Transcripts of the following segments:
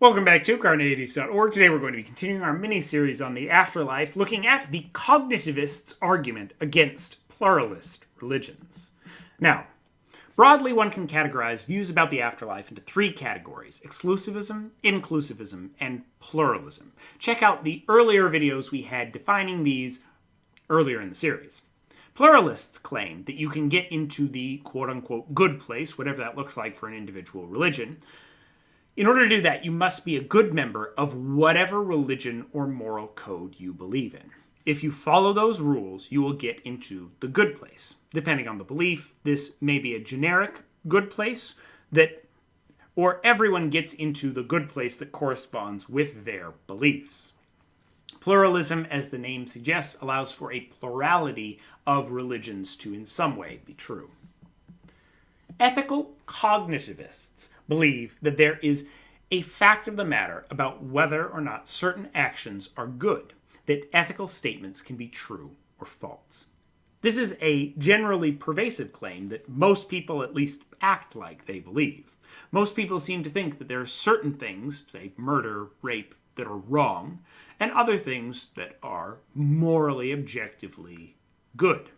Welcome back to Carneades.org. Today we're going to be continuing our mini-series on the afterlife, looking at the Cognitivist's argument against pluralist religions. Now, broadly one can categorize views about the afterlife into three categories: exclusivism, inclusivism, and pluralism. Check out the earlier videos we had defining these earlier in the series. Pluralists claim that you can get into the quote-unquote good place, whatever that looks like for an individual religion. In order to do that, you must be a good member of whatever religion or moral code you believe in. If you follow those rules, you will get into the good place. Depending on the belief, this may be a generic good place or everyone gets into the good place that corresponds with their beliefs. Pluralism, as the name suggests, allows for a plurality of religions to in some way be true. Ethical cognitivists believe that there is a fact of the matter about whether or not certain actions are good, that ethical statements can be true or false. This is a generally pervasive claim that most people at least act like they believe. Most people seem to think that there are certain things, say murder, rape, that are wrong, and other things that are morally, objectively good.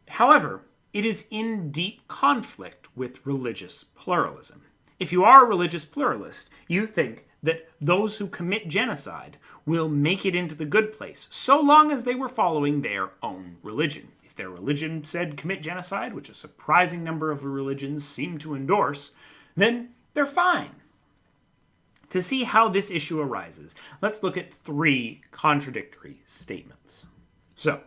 However, it is in deep conflict with religious pluralism. If you are a religious pluralist, you think that those who commit genocide will make it into the good place, so long as they were following their own religion. If their religion said commit genocide, which a surprising number of religions seem to endorse, then they're fine. To see how this issue arises, let's look at three contradictory statements. So,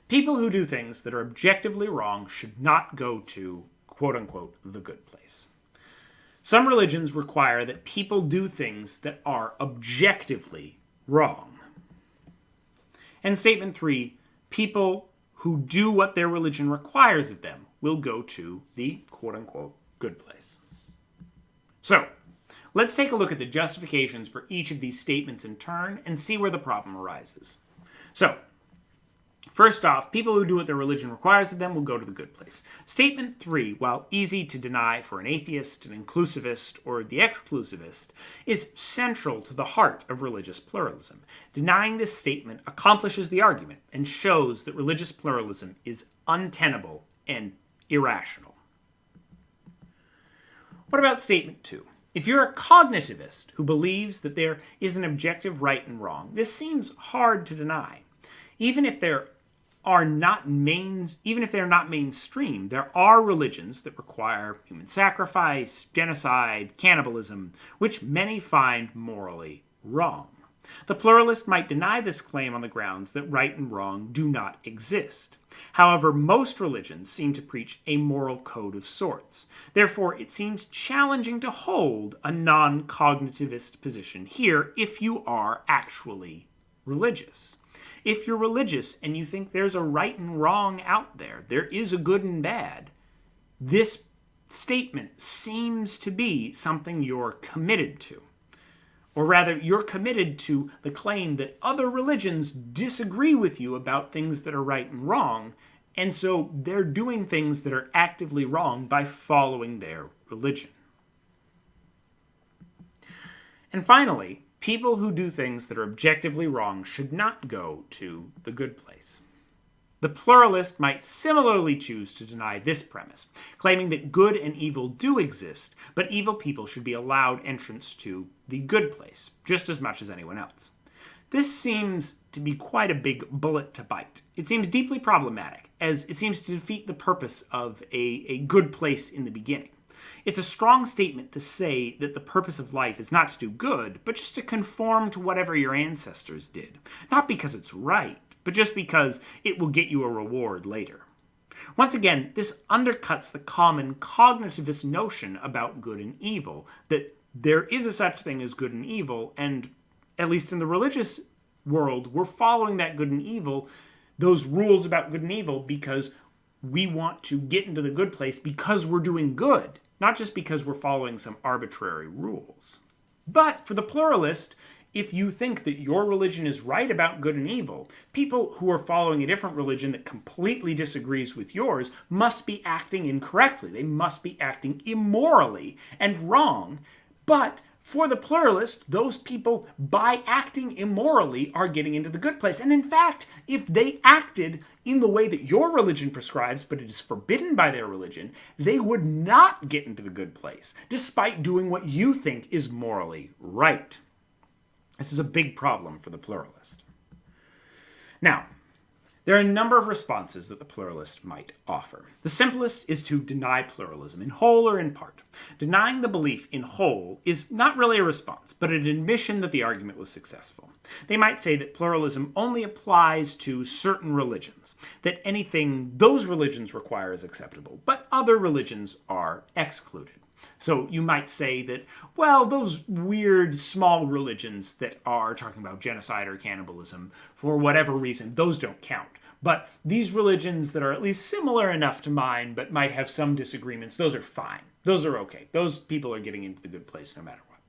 people who do things that are objectively wrong should not go to, quote-unquote, the good place. Some religions require that people do things that are objectively wrong. And statement three, people who do what their religion requires of them will go to the, quote-unquote, good place. So, let's take a look at the justifications for each of these statements in turn and see where the problem arises. So, first off, people who do what their religion requires of them will go to the good place. Statement 3, while easy to deny for an atheist, an inclusivist, or the exclusivist, is central to the heart of religious pluralism. Denying this statement accomplishes the argument and shows that religious pluralism is untenable and irrational. What about statement 2? If you're a cognitivist who believes that there is an objective right and wrong, this seems hard to deny. Even if they're not mainstream, there are religions that require human sacrifice, genocide, cannibalism, which many find morally wrong. The pluralist might deny this claim on the grounds that right and wrong do not exist. However, most religions seem to preach a moral code of sorts. Therefore, it seems challenging to hold a non-cognitivist position here if you are actually religious. If you're religious and you think there's a right and wrong out there, there is a good and bad, this statement seems to be something you're committed to. Or rather, you're committed to the claim that other religions disagree with you about things that are right and wrong, and so they're doing things that are actively wrong by following their religion. And finally, people who do things that are objectively wrong should not go to the good place. The pluralist might similarly choose to deny this premise, claiming that good and evil do exist, but evil people should be allowed entrance to the good place, just as much as anyone else. This seems to be quite a big bullet to bite. It seems deeply problematic, as it seems to defeat the purpose of a good place in the beginning. It's a strong statement to say that the purpose of life is not to do good, but just to conform to whatever your ancestors did. Not because it's right, but just because it will get you a reward later. Once again, this undercuts the common cognitivist notion about good and evil, that there is a such thing as good and evil, and at least in the religious world, we're following that good and evil, those rules about good and evil, because we want to get into the good place because we're doing good, not just because we're following some arbitrary rules. But for the pluralist, if you think that your religion is right about good and evil, people who are following a different religion that completely disagrees with yours must be acting incorrectly. They must be acting immorally and wrong. But for the pluralist, those people, by acting immorally, are getting into the good place. And in fact, if they acted in the way that your religion prescribes, but it is forbidden by their religion, they would not get into the good place, despite doing what you think is morally right. This is a big problem for the pluralist. Now, there are a number of responses that the pluralist might offer. The simplest is to deny pluralism, in whole or in part. Denying the belief in whole is not really a response, but an admission that the argument was successful. They might say that pluralism only applies to certain religions, that anything those religions require is acceptable, but other religions are excluded. So you might say that, well, those weird small religions that are talking about genocide or cannibalism, for whatever reason, those don't count. But these religions that are at least similar enough to mine, but might have some disagreements, those are fine. Those are okay. Those people are getting into the good place no matter what.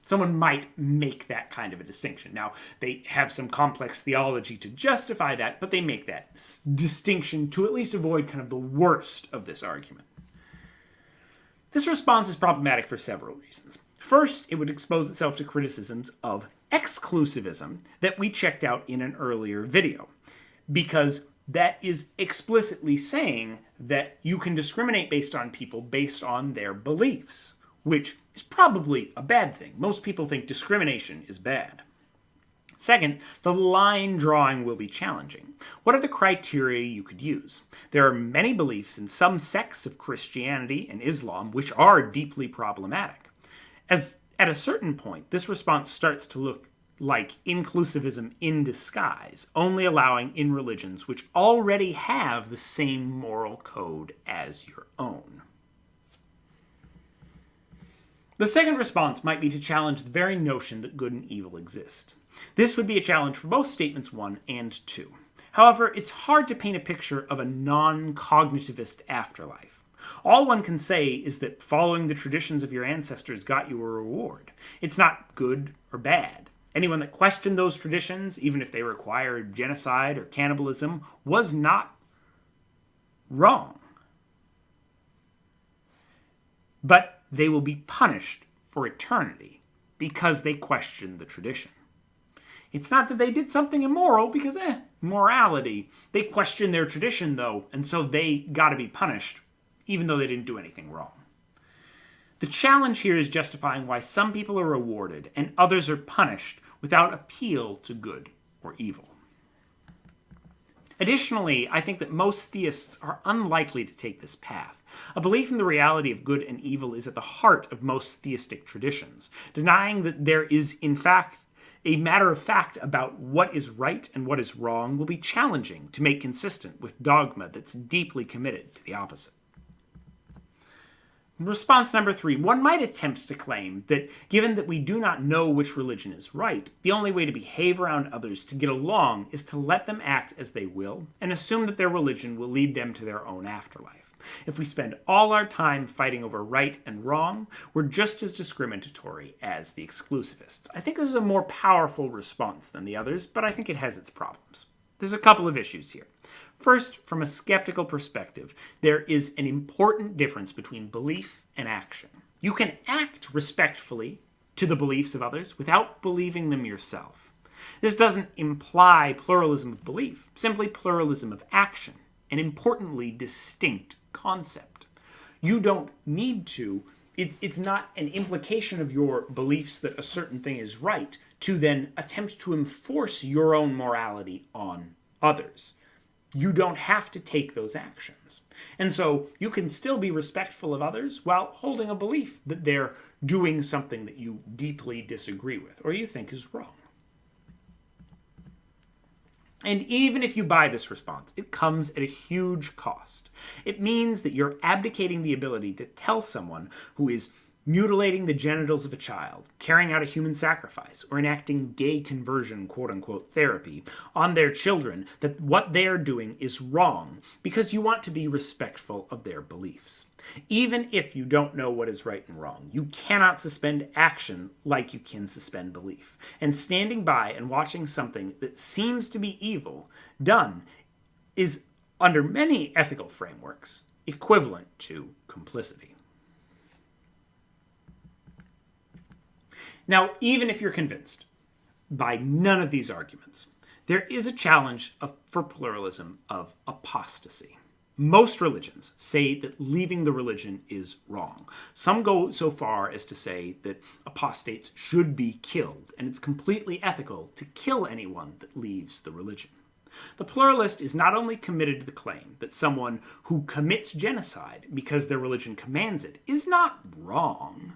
Someone might make that kind of a distinction. Now, they have some complex theology to justify that, but they make that distinction to at least avoid kind of the worst of this argument. This response is problematic for several reasons. First, it would expose itself to criticisms of exclusivism that we checked out in an earlier video, because that is explicitly saying that you can discriminate based on people based on their beliefs, which is probably a bad thing. Most people think discrimination is bad. Second, the line drawing will be challenging. What are the criteria you could use? There are many beliefs in some sects of Christianity and Islam which are deeply problematic. As at a certain point, this response starts to look like inclusivism in disguise, only allowing in religions which already have the same moral code as your own. The second response might be to challenge the very notion that good and evil exist. This would be a challenge for both statements 1 and 2. However, it's hard to paint a picture of a non-cognitivist afterlife. All one can say is that following the traditions of your ancestors got you a reward. It's not good or bad. Anyone that questioned those traditions, even if they required genocide or cannibalism, was not wrong. But they will be punished for eternity because they questioned the tradition. It's not that they did something immoral, because, morality. They questioned their tradition, though, and so they got to be punished, even though they didn't do anything wrong. The challenge here is justifying why some people are rewarded and others are punished without appeal to good or evil. Additionally, I think that most theists are unlikely to take this path. A belief in the reality of good and evil is at the heart of most theistic traditions. Denying that there is, in fact, a matter of fact about what is right and what is wrong will be challenging to make consistent with dogma that's deeply committed to the opposite. Response number 3. One might attempt to claim that given that we do not know which religion is right, the only way to behave around others to get along is to let them act as they will and assume that their religion will lead them to their own afterlife. If we spend all our time fighting over right and wrong, we're just as discriminatory as the exclusivists. I think this is a more powerful response than the others, but I think it has its problems. There's a couple of issues here. First, from a skeptical perspective, there is an important difference between belief and action. You can act respectfully to the beliefs of others without believing them yourself. This doesn't imply pluralism of belief, simply pluralism of action, an importantly distinct concept. You don't need to, it's not an implication of your beliefs that a certain thing is right to then attempt to enforce your own morality on others. You don't have to take those actions. And so you can still be respectful of others while holding a belief that they're doing something that you deeply disagree with or you think is wrong. And even if you buy this response, it comes at a huge cost. It means that you're abdicating the ability to tell someone who is mutilating the genitals of a child, carrying out a human sacrifice, or enacting gay conversion, quote-unquote, therapy on their children, that what they are doing is wrong because you want to be respectful of their beliefs. Even if you don't know what is right and wrong, you cannot suspend action like you can suspend belief. And standing by and watching something that seems to be evil done is, under many ethical frameworks, equivalent to complicity. Now, even if you're convinced by none of these arguments, there is a challenge for pluralism of apostasy. Most religions say that leaving the religion is wrong. Some go so far as to say that apostates should be killed, and it's completely ethical to kill anyone that leaves the religion. The pluralist is not only committed to the claim that someone who commits genocide because their religion commands it is not wrong,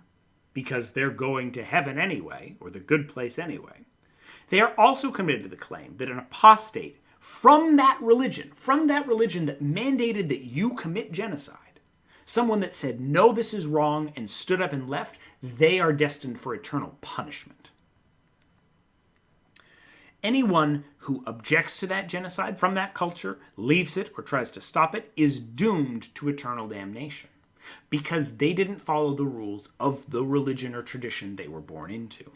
because they're going to heaven anyway, or the good place anyway. They are also committed to the claim that an apostate from that religion that mandated that you commit genocide, someone that said, no, this is wrong, and stood up and left, they are destined for eternal punishment. Anyone who objects to that genocide from that culture, leaves it, or tries to stop it, is doomed to eternal damnation, because they didn't follow the rules of the religion or tradition they were born into.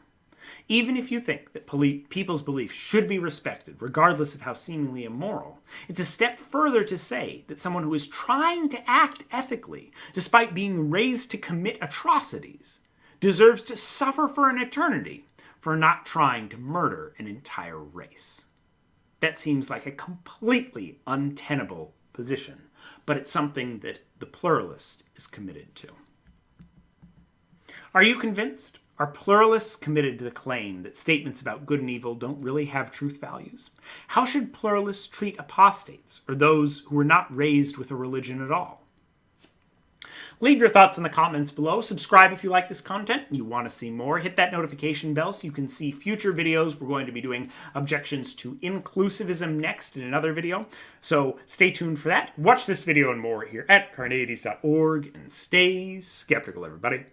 Even if you think that people's beliefs should be respected, regardless of how seemingly immoral, it's a step further to say that someone who is trying to act ethically, despite being raised to commit atrocities, deserves to suffer for an eternity for not trying to murder an entire race. That seems like a completely untenable position, but it's something that the pluralist is committed to. Are you convinced? Are pluralists committed to the claim that statements about good and evil don't really have truth values? How should pluralists treat apostates, or those who were not raised with a religion at all? Leave your thoughts in the comments below. Subscribe if you like this content and you want to see more. Hit that notification bell so you can see future videos. We're going to be doing objections to inclusivism next in another video. So stay tuned for that. Watch this video and more here at Carneades.org, and stay skeptical, everybody.